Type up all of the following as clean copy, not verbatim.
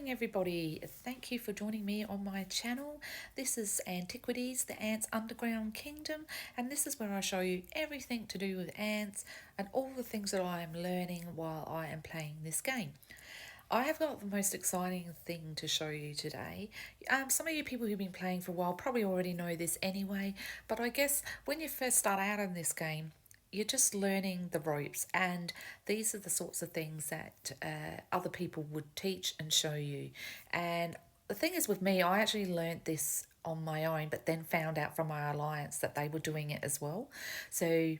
morning, everybody. Thank you for joining me on my channel. This is Antiquities, the Ants Underground Kingdom, and this is where I show you everything to do with ants and all the things that I am learning while I am playing this game. I have got the most exciting thing to show you today. Some of you people who've been playing for a while probably already know this anyway, but I guess when you first start out in this game, you're just learning the ropes, and these are the sorts of things that other people would teach and show you. And the thing is with me, I actually learned this on my own, but then found out from my alliance that they were doing it as well. So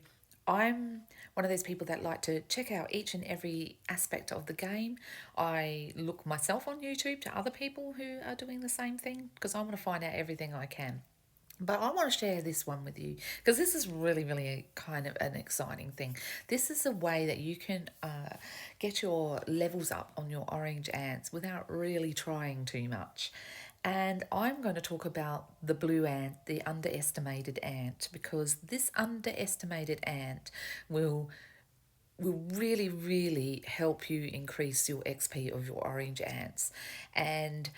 I'm one of those people that like to check out each and every aspect of the game. I look myself on YouTube to other people who are doing the same thing because I want to find out everything I can. But I want to share this one with you because this is really, really a kind of an exciting thing. This is a way that you can get your levels up on your orange ants without really trying too much. And I'm going to talk about the blue ant, the underestimated ant, because this underestimated ant will really, really help you increase your XP of your orange ants. And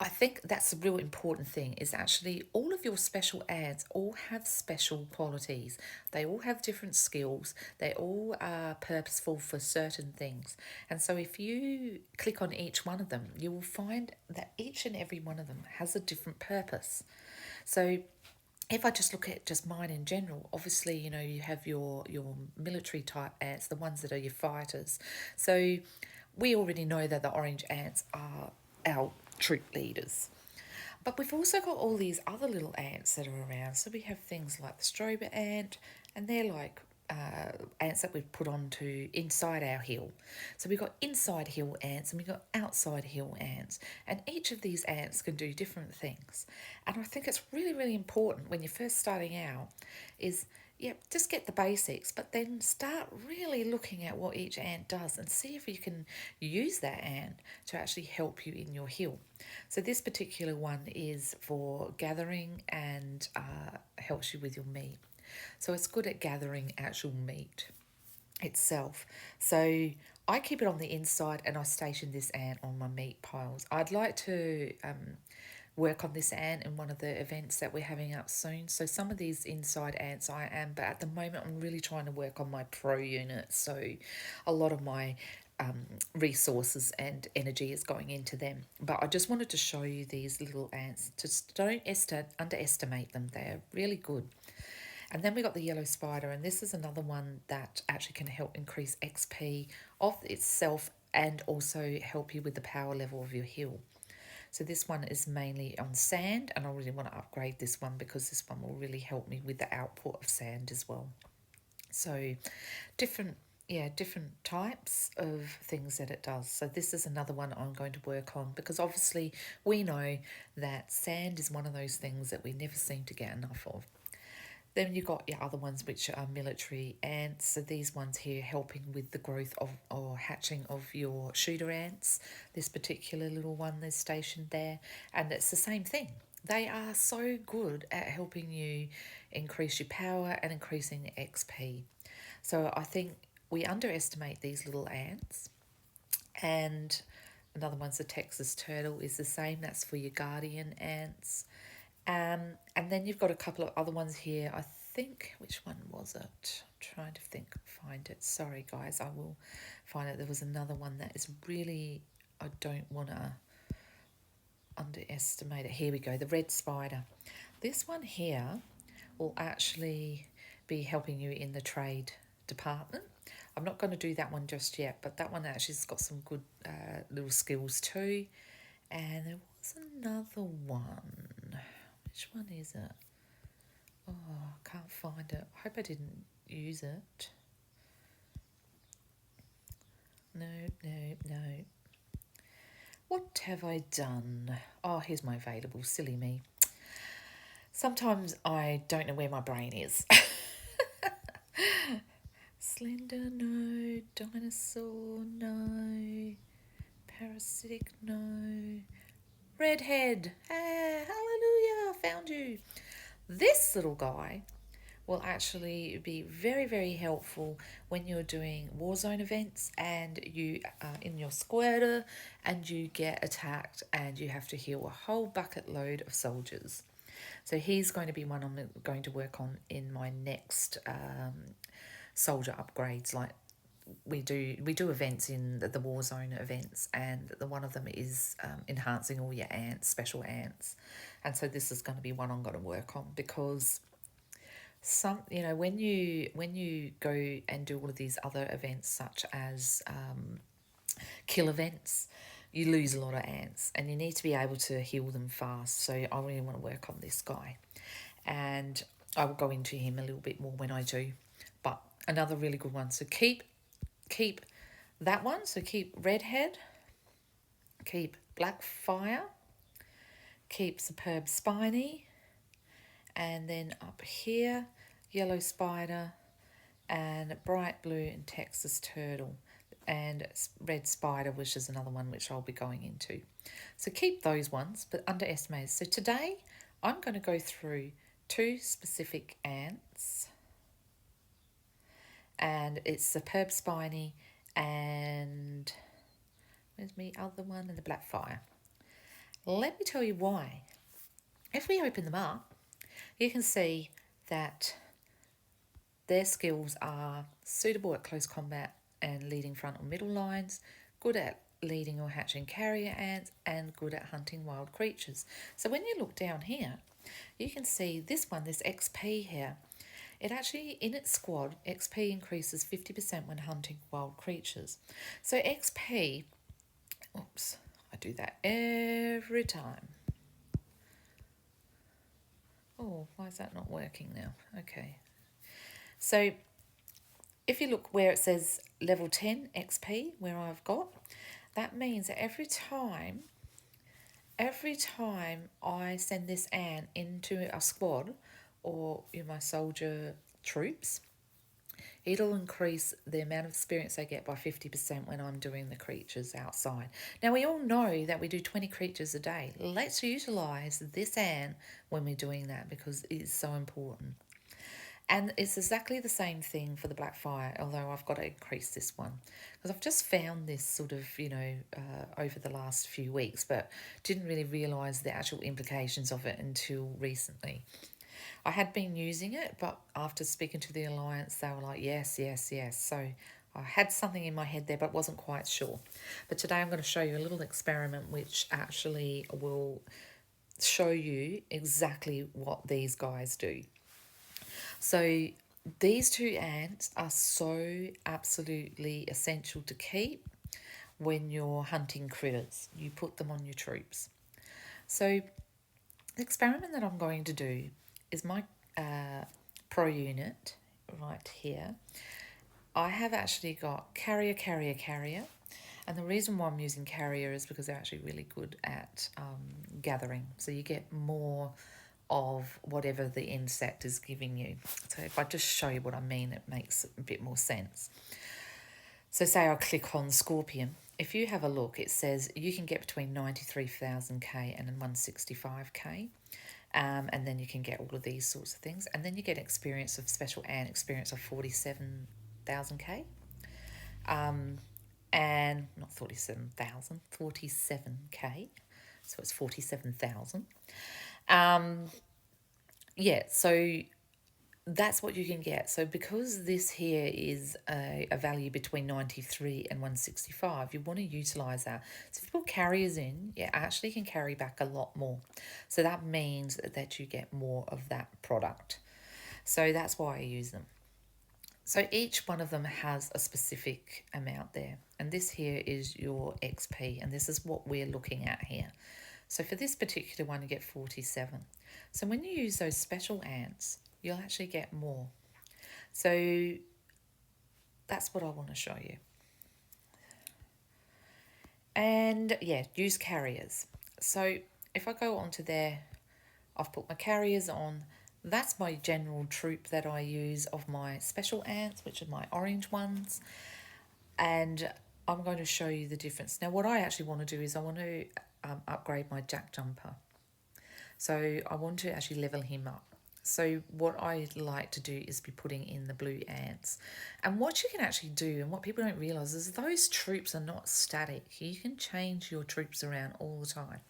I think that's a real important thing is actually all of your special ants all have special qualities. They all have different skills. They all are purposeful for certain things. And so if you click on each one of them, you will find that each and every one of them has a different purpose. So if I just look at just mine in general, obviously, you have your military type ants, the ones that are your fighters. So we already know that the orange ants are our troop leaders. But we've also got all these other little ants that are around. So we have things like the strober ant, and they're like ants that we've put onto inside our hill. So we've got inside hill ants and we've got outside hill ants. And each of these ants can do different things. And I think it's really, really important when you're first starting out is just get the basics, but then start really looking at what each ant does and see if you can use that ant to actually help you in your hill. So this particular one is for gathering and helps you with your meat. So it's good at gathering actual meat itself. So I keep it on the inside and I station this ant on my meat piles. I'd like to work on this ant in one of the events that we're having up soon. So some of these inside ants I am, but at the moment I'm really trying to work on my pro unit. So a lot of my resources and energy is going into them. But I just wanted to show you these little ants. Just don't underestimate them. They're really good. And then we got the yellow spider, and this is another one that actually can help increase XP of itself and also help you with the power level of your hill. So this one is mainly on sand, and I really want to upgrade this one because this one will really help me with the output of sand as well. So different types of things that it does. So this is another one I'm going to work on because obviously we know that sand is one of those things that we never seem to get enough of. Then you've got your other ones which are military ants. So these ones here helping with the growth of or hatching of your shooter ants. This particular little one that's stationed there. And it's the same thing. They are so good at helping you increase your power and increasing the XP. So I think we underestimate these little ants. And another one's the Texas turtle is the same. That's for your guardian ants. And then you've got a couple of other ones here. I think, which one was it? I'm trying to find it. Sorry, guys, I will find it. There was another one that is really, I don't want to underestimate it. Here we go, the red spider. This one here will actually be helping you in the trade department. I'm not going to do that one just yet, but that one actually has got some good little skills too. And there was another one. Which one is it? Oh, I can't find it. I hope I didn't use it. No. What have I done? Oh, here's my available. Silly me. Sometimes I don't know where my brain is. Slender, no. Dinosaur, no. Parasitic, no. Redhead. Hey, hallelujah, found you. This little guy will actually be very, very helpful when you're doing war zone events and you are in your squatter and you get attacked and you have to heal a whole bucket load of soldiers. So he's going to be one I'm going to work on in my next soldier upgrades. Like we do events in the war zone events, and one of them is enhancing all your ants, special ants, and so this is going to be one I'm going to work on because when you go and do all of these other events such as kill events, you lose a lot of ants and you need to be able to heal them fast. So I really want to work on this guy, and I will go into him a little bit more when I do. But another really good one. So keep that one. So keep Redhead, keep Black Fire, keep Superb Spiny, and then up here, Yellow Spider, and Bright Blue and Texas Turtle, and Red Spider, which is another one which I'll be going into. So keep those ones, but underestimate. So today I'm going to go through 2 specific ants, and it's Superb Spiny and where's me other one, and the Black Fire. Let me tell you why. If we open them up, you can see that their skills are suitable at close combat and leading front or middle lines, good at leading or hatching carrier ants, and good at hunting wild creatures. So when you look down here, you can see this one, this XP here. It actually, in its squad, XP increases 50% when hunting wild creatures. So XP, oops, I do that every time. Oh, why is that not working now? Okay. So if you look where it says level 10 XP, where I've got, that means that every time I send this ant into a squad or in my soldier troops, it'll increase the amount of experience they get by 50% when I'm doing the creatures outside. Now, we all know that we do 20 creatures a day. Let's utilise this ant when we're doing that because it is so important. And it's exactly the same thing for the Black Fire, although I've got to increase this one. Because I've just found this sort of, over the last few weeks, but didn't really realise the actual implications of it until recently. I had been using it, but after speaking to the Alliance, they were like, yes, yes, yes. So I had something in my head there, but wasn't quite sure. But today I'm going to show you a little experiment which actually will show you exactly what these guys do. So these 2 ants are so absolutely essential to keep when you're hunting critters. You put them on your troops. So the experiment that I'm going to do is my pro unit right here. I have actually got carrier, and the reason why I'm using carrier is because they're actually really good at gathering. So you get more of whatever the insect is giving you. So if I just show you what I mean, it makes a bit more sense. So say I click on Scorpion. If you have a look, it says you can get between 93,000k and 165k. And then you can get all of these sorts of things. And then you get experience of special ant experience of 47,000k. And not 47,000, 47k. So it's 47,000. Yeah, so that's what you can get. So because this here is a value between 93 and 165, you want to utilise that. So if you put carriers in, you actually can carry back a lot more. So that means that you get more of that product. So that's why I use them. So each one of them has a specific amount there. And this here is your XP, and this is what we're looking at here. So for this particular one, you get 47. So when you use those special ants, you'll actually get more. So that's what I want to show you. And yeah, use carriers. So if I go onto there, I've put my carriers on. That's my general troop that I use of my special ants, which are my orange ones. And I'm going to show you the difference. Now, what I actually want to do is I want to upgrade my Jack Jumper. So I want to actually level him up. So what I like to do is be putting in the blue ants. And what you can actually do, and what people don't realise, is those troops are not static. You can change your troops around all the time.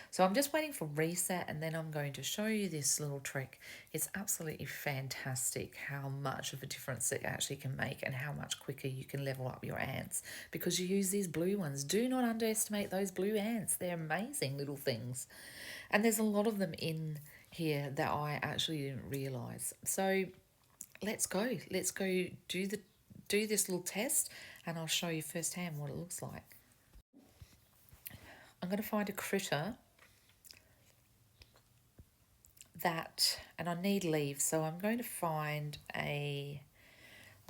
So I'm just waiting for reset, and then I'm going to show you this little trick. It's absolutely fantastic how much of a difference it actually can make and how much quicker you can level up your ants because you use these blue ones. Do not underestimate those blue ants. They're amazing little things. And there's a lot of them in here that I actually didn't realise. So let's go. Let's go do this little test, and I'll show you firsthand what it looks like. I'm going to find a critter that, and I need leaves, so I'm going to find I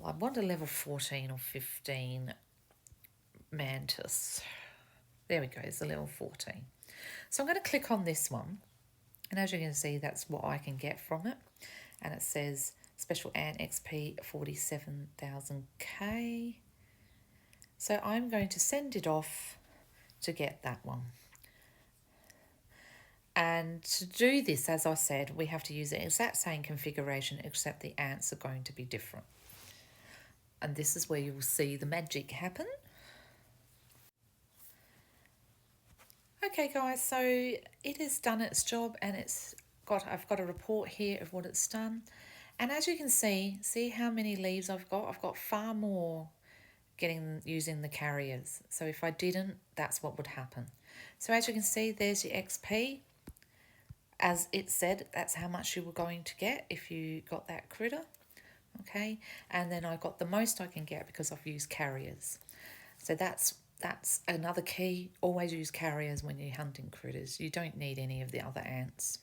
want a level 14 or 15 mantis. There we go, it's a level 14. So I'm going to click on this one, and as you can see, that's what I can get from it. And it says Special Ant XP 47,000K. So I'm going to send it off to get that one. And to do this, as I said, we have to use the exact same configuration, except the ants are going to be different. And this is where you will see the magic happen. Okay guys, so it has done its job, and I've got a report here of what it's done. And as you can see how many leaves I've got? I've got far more using the carriers. So if I didn't, that's what would happen. So as you can see, there's your XP. As it said, that's how much you were going to get if you got that critter. Okay, and then I got the most I can get because I've used carriers. So that's another key. Always use carriers when you're hunting critters. You don't need any of the other ants.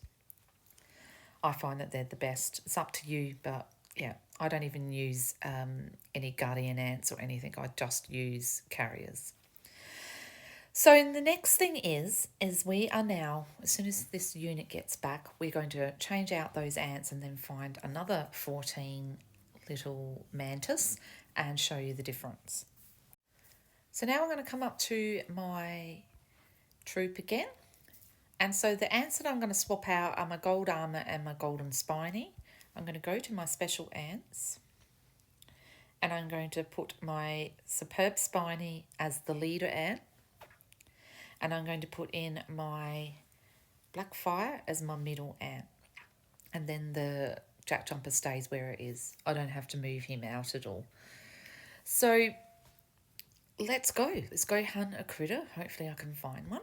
I find that they're the best. It's up to you, but yeah, I don't even use any guardian ants or anything. I just use carriers. So the next thing is we are now, as soon as this unit gets back, we're going to change out those ants and then find another 14 little mantis and show you the difference. So now I'm going to come up to my troop again. And so the ants that I'm going to swap out are my gold armor and my golden spiny. I'm going to go to my special ants, and I'm going to put my superb spiny as the leader ant. And I'm going to put in my black fire as my middle ant. And then the jack jumper stays where it is. I don't have to move him out at all. So let's go. Let's go hunt a critter. Hopefully I can find one.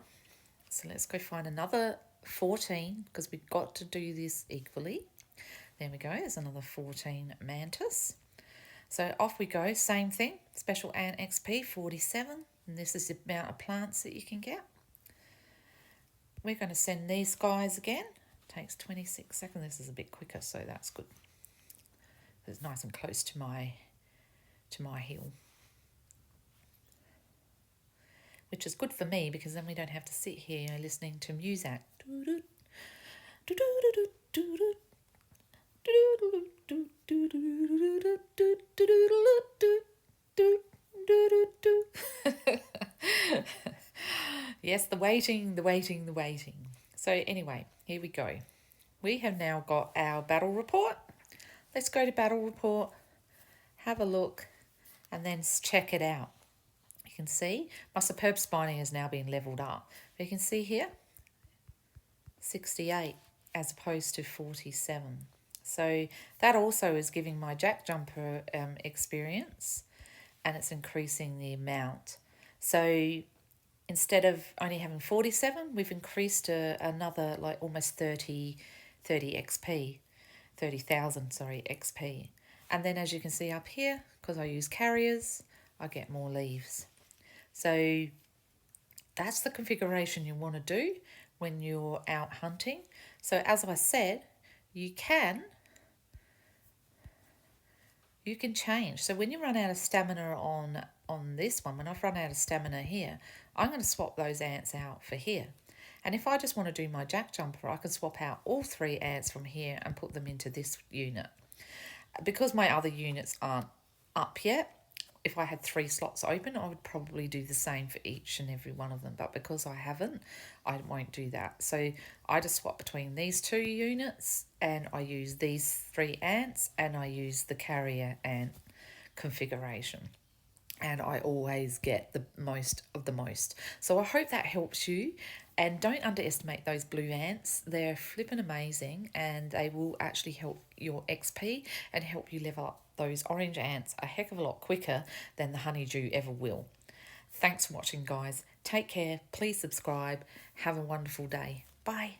So let's go find another 14 because we've got to do this equally. There we go. There's another 14 mantis. So off we go. Same thing. Special Ant XP 47. And this is the amount of plants that you can get. We're going to send these guys again. Takes 26 seconds. This is a bit quicker, so that's good. It's nice and close to my hill, which is good for me because then we don't have to sit here listening to music. Yes, the waiting. So anyway, here we go. We have now got our battle report. Let's go to battle report, have a look, and then check it out. You can see my superb spiny has now been leveled up. You can see here, 68 as opposed to 47. So that also is giving my jack jumper experience, and it's increasing the amount. So instead of only having 47, we've increased to another like almost 30 XP, 30,000, XP. And then as you can see up here, because I use carriers, I get more leaves. So that's the configuration you want to do when you're out hunting. So as I said, you can change. So when you run out of stamina on this one, when I've run out of stamina here, I'm going to swap those ants out for here. And if I just want to do my jack jumper, I can swap out all 3 ants from here and put them into this unit. Because my other units aren't up yet, if I had 3 slots open, I would probably do the same for each and every one of them. But because I haven't, I won't do that. So I just swap between these 2 units, and I use these 3 ants, and I use the carrier ant configuration. And I always get the most of the most. So I hope that helps you. And don't underestimate those blue ants. They're flippin' amazing, and they will actually help your XP and help you level up those orange ants a heck of a lot quicker than the honeydew ever will. Thanks for watching, guys. Take care. Please subscribe. Have a wonderful day. Bye.